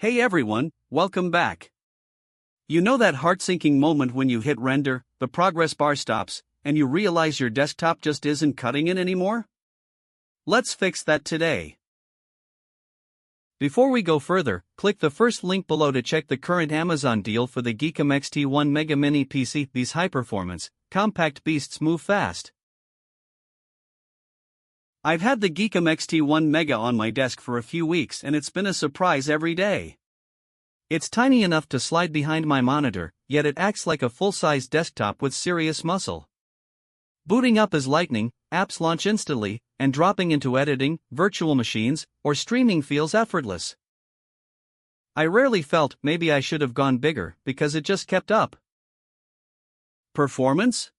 Hey everyone, welcome back. You know that heart-sinking moment when you hit render, the progress bar stops, and you realize your desktop just isn't cutting it anymore? Let's fix that today. Before we go further, click the first link below to check the current Amazon deal for the GEEKOM XT1 Mega Mini PC. These high-performance, compact beasts move fast. I've had the GEEKOM XT1 Mega on my desk for a few weeks and it's been a surprise every day. It's tiny enough to slide behind my monitor, yet it acts like a full-size desktop with serious muscle. Booting up is lightning, apps launch instantly, and dropping into editing, virtual machines, or streaming feels effortless. I rarely felt maybe I should have gone bigger because it just kept up. Performance?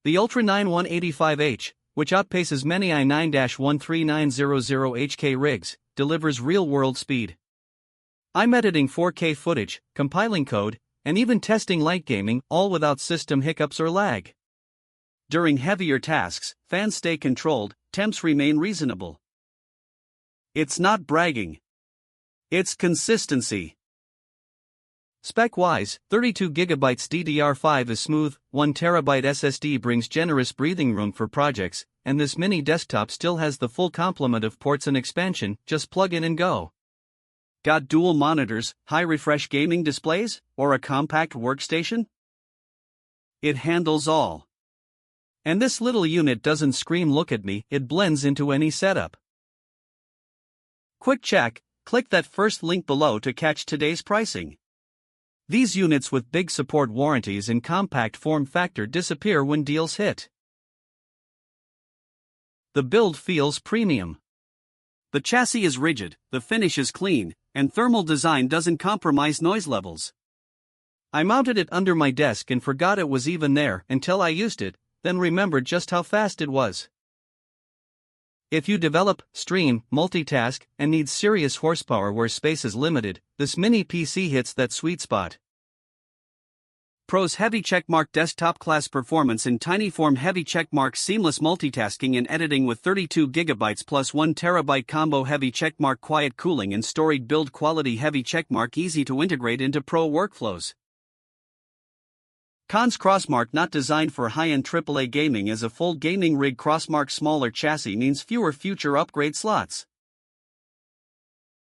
The Ultra 9 185H, which outpaces many i9-13900HK rigs, delivers real-world speed. I'm editing 4K footage, compiling code, and even testing light gaming, all without system hiccups or lag. During heavier tasks, fans stay controlled, temps remain reasonable. It's not bragging. It's consistency. Spec-wise, 32GB DDR5 is smooth, 1TB SSD brings generous breathing room for projects, and this mini desktop still has the full complement of ports and expansion, just plug in and go. Got dual monitors, high-refresh gaming displays, or a compact workstation? It handles all. And this little unit doesn't scream "look at me," it blends into any setup. Quick check, click that first link below to catch today's pricing. These units with big support warranties and compact form factor disappear when deals hit. The build feels premium. The chassis is rigid, the finish is clean, and thermal design doesn't compromise noise levels. I mounted it under my desk and forgot it was even there until I used it, then remembered just how fast it was. If you develop, stream, multitask, and need serious horsepower where space is limited, this mini PC hits that sweet spot. Pros: heavy checkmark desktop class performance in tiny form, heavy checkmark seamless multitasking and editing with 32GB plus 1TB combo, heavy checkmark quiet cooling and storied build quality, heavy checkmark easy to integrate into pro workflows. Cons: Crossmark not designed for high-end AAA gaming as a full gaming rig. Crossmark smaller chassis means fewer future upgrade slots.